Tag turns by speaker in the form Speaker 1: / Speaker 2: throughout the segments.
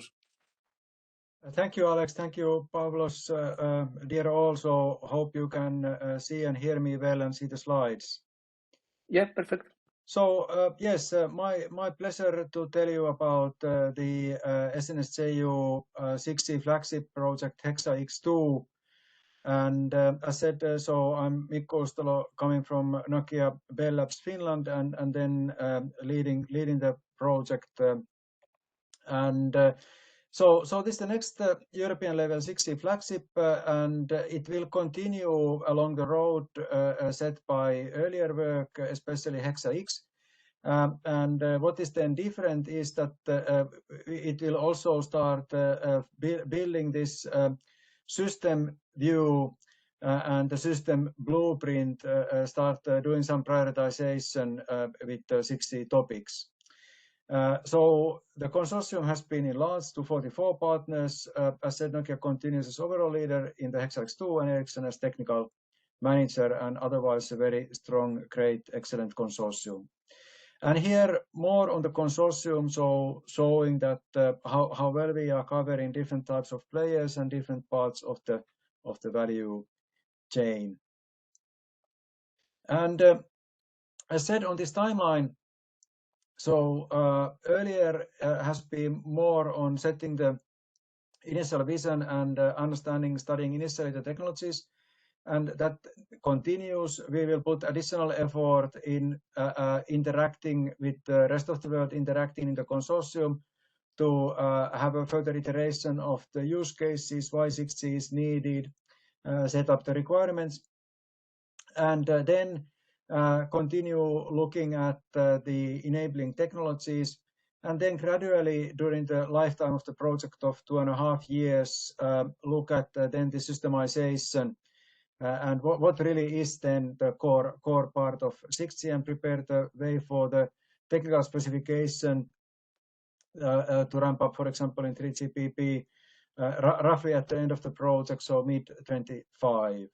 Speaker 1: use.
Speaker 2: Thank you, Alex. Thank you, Pavlos. Dear, also hope you can see and hear me well and see the slides.
Speaker 1: Yeah, perfect.
Speaker 2: So yes, my pleasure to tell you about the SNS JU 6G flagship project Hexa-X2. And as said, so I'm Mikko Uusitalo, coming from Nokia Bell Labs Finland, and then leading the project. So this is the next European level 6G flagship, and it will continue along the road set by earlier work, especially Hexa-X. And what is then different is that it will also start building this system view and the system blueprint, start doing some prioritization with 6G topics. So the consortium has been enlarged to 44 partners. As said, Nokia continues as overall leader in the Hexa-X2 and Ericsson as technical manager, and otherwise a very strong, great, excellent consortium. And here more on the consortium, so showing that how well we are covering different types of players and different parts of the value chain. And as said on this timeline, so earlier has been more on setting the initial vision and studying initially the technologies, and that continues. We will put additional effort in interacting with the rest of the world, interacting in the consortium to have a further iteration of the use cases, why 6G is needed, set up the requirements, and then continue looking at the enabling technologies, and then gradually during the lifetime of the project of 2.5 years, look at then the systemization and what really is then the core part of 6G, and prepare the way for the technical specification to ramp up, for example, in 3GPP roughly at the end of the project, so mid-25.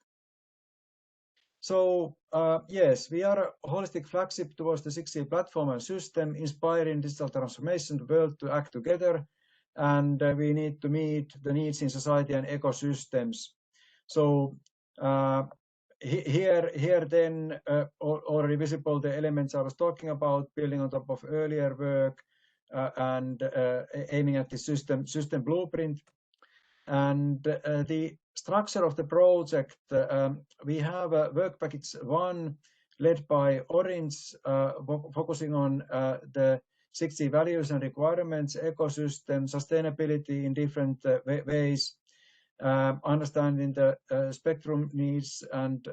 Speaker 2: So yes, we are a holistic flagship towards the 6G platform and system, inspiring digital transformation, the world to act together, and we need to meet the needs in society and ecosystems. So here then already visible the elements I was talking about, building on top of earlier work and aiming at the system blueprint. And the structure of the project, we have work package 1 led by Orange, focusing on the 6G values and requirements, ecosystem, sustainability in different ways, understanding the spectrum needs, and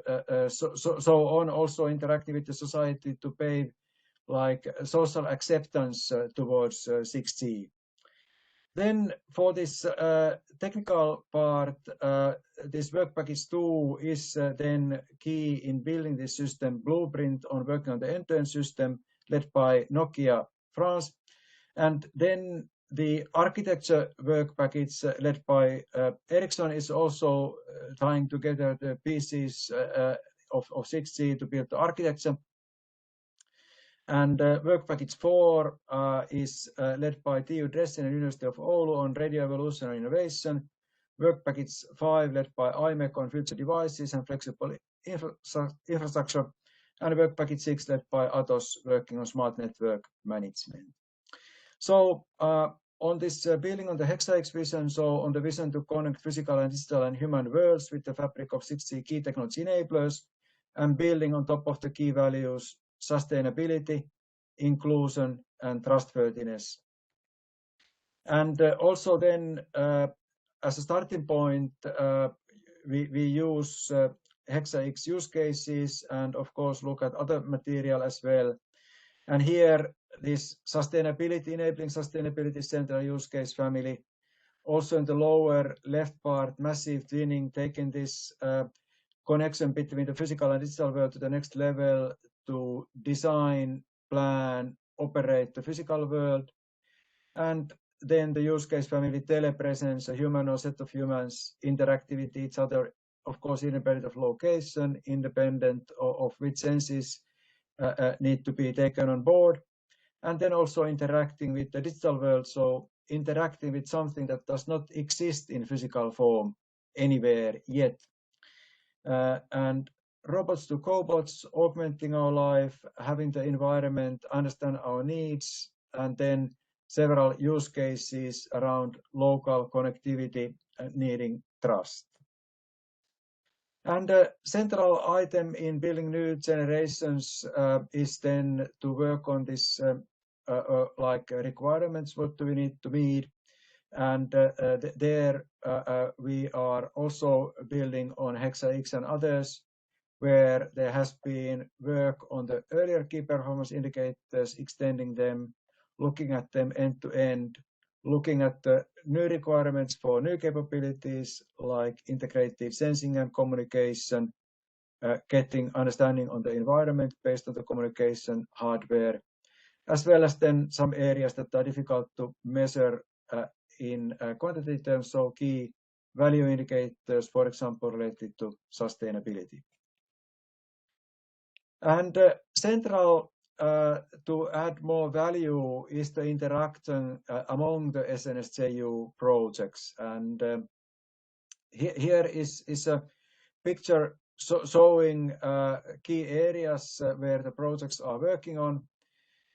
Speaker 2: so on, also interacting with the society to pave like social acceptance towards 6G. Then for this technical part, this work package 2 is then key in building this system blueprint on working on the end-to-end system led by Nokia France. And then the architecture work package led by Ericsson is also tying together the pieces of 6G to build the architecture. And work package 4 is led by TU Dresden and University of Oulu on radio evolution and innovation. Work package 5 led by IMEC on future devices and flexible infrastructure. And work package 6 led by Atos working on smart network management. So on this building on the Hexa-X vision, so on the vision to connect physical and digital and human worlds with the fabric of 6G key technology enablers, and building on top of the key values, sustainability, inclusion, and trustworthiness. And also then, as a starting point, we use Hexa-X use cases, and of course look at other material as well. And here, this sustainability, enabling sustainability central use case family. Also in the lower left part, massive twinning, taking this connection between the physical and digital world to the next level to design, plan, operate the physical world. And then the use case family, telepresence, a human or set of humans interacting with each other, of course, independent of location, independent of which senses need to be taken on board. And then also interacting with the digital world, so interacting with something that does not exist in physical form anywhere yet. And robots to cobots, augmenting our life, having the environment, understand our needs, and then several use cases around local connectivity needing trust. And a central item in building new generations is then to work on this like requirements, what do we need to meet? And there we are also building on Hexa-X and others, where there has been work on the earlier key performance indicators, extending them, looking at them end to end, looking at the new requirements for new capabilities like integrated sensing and communication, getting understanding on the environment based on the communication hardware, as well as then some areas that are difficult to measure in quantity terms, so key value indicators, for example, related to sustainability. And central to add more value is the interaction among the SNS JU projects. And here is a picture showing key areas where the projects are working on.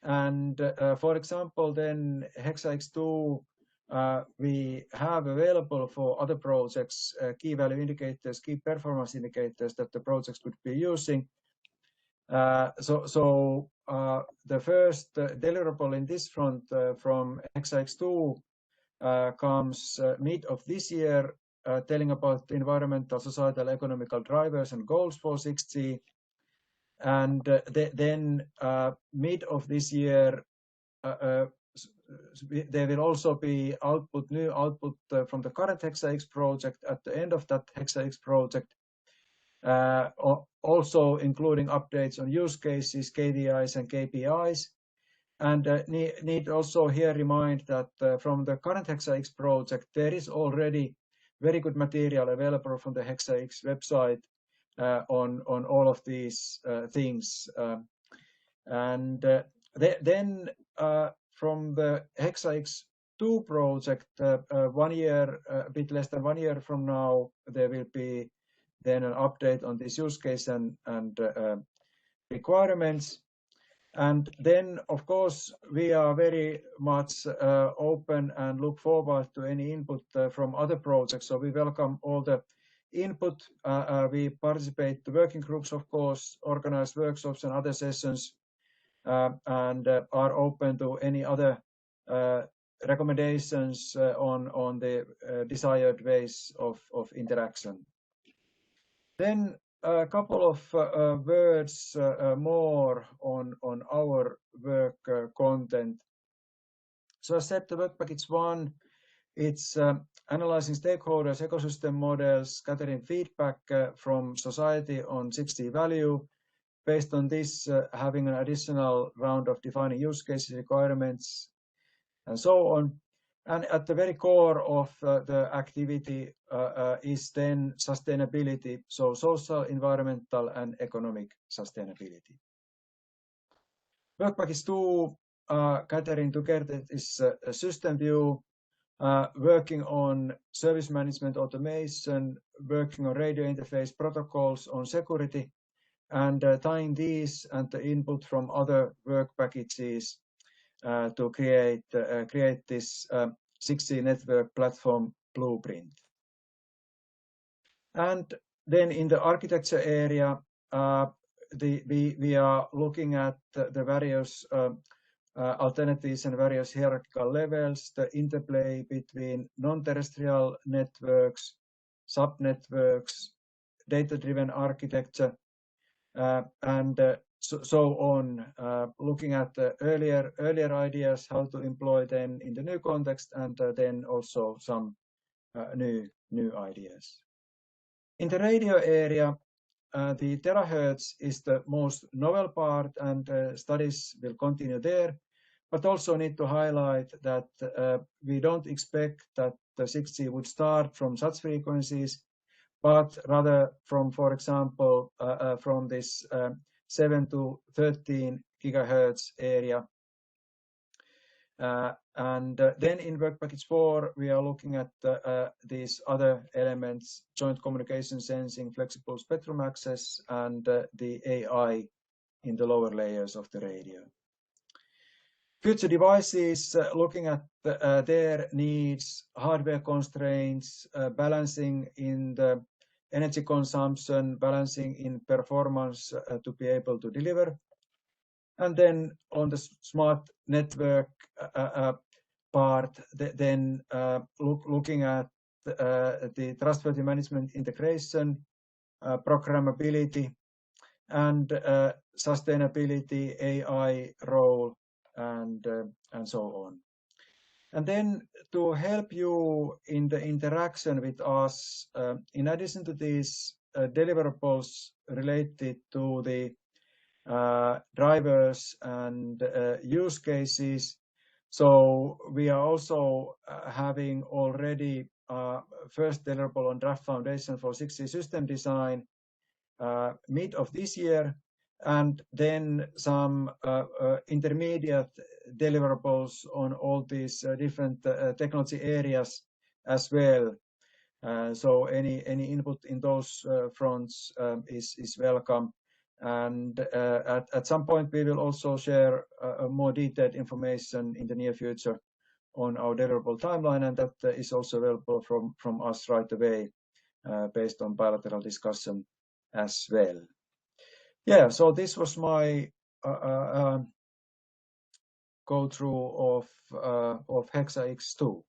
Speaker 2: And for example, then Hexa-X2 we have available for other projects key value indicators, key performance indicators that the projects could be using. So the first deliverable in this front from Hexa-X2 comes mid of this year, telling about environmental, societal, economical drivers and goals for 6G. And then mid of this year, there will also be new output from the current Hexa-X project at the end of that Hexa-X project. Also including updates on use cases, KVIs and KPIs. And need also here remind that from the current Hexa-X project, there is already very good material available from the Hexa-X website on all of these things. And then from the Hexa-X2 project, 1 year, a bit less than 1 year from now, there will be then an update on this use case and requirements. And then, of course, we are very much open and look forward to any input from other projects. So we welcome all the input. We participate to working groups, of course, organize workshops and other sessions, and are open to any other recommendations on the desired ways of interaction. Then a couple of words more on our work content. So I said the work package 1, it's analyzing stakeholders, ecosystem models, gathering feedback from society on 6G value. Based on this, having an additional round of defining use cases, requirements, and so on. And at the very core of the activity is then sustainability, so social, environmental, and economic sustainability. Work package 2, gathering together is a system view, working on service management automation, working on radio interface protocols on security, and tying these and the input from other work packages to create this 6G network platform blueprint. And then in the architecture area, we are looking at the various alternatives and various hierarchical levels, the interplay between non-terrestrial networks, subnetworks, data-driven architecture, and so on, looking at the earlier ideas, how to employ them in the new context, and then also some new ideas. In the radio area, the terahertz is the most novel part, and studies will continue there, but also need to highlight that we don't expect that the 6G would start from such frequencies, but rather from, for example, from this 7 to 13 gigahertz area. Then in work package 4, we are looking at these other elements: joint communication, sensing, flexible spectrum access, and the AI in the lower layers of the radio. Future devices, looking at their needs, hardware constraints, balancing in the energy consumption, balancing in performance to be able to deliver. And then on the smart network part, then looking at the trustworthy management integration, programmability, and sustainability, AI role, and so on. And then to help you in the interaction with us, in addition to these deliverables related to the drivers and use cases, so we are also having already first deliverable on draft foundation for 6G system design mid of this year, and then some intermediate deliverables on all these different technology areas as well. So any input in those fronts is welcome. And at some point, we will also share more detailed information in the near future on our deliverable timeline, and that is also available from us right away based on bilateral discussion as well. Yeah, so this was my go through of Hexa-X 2.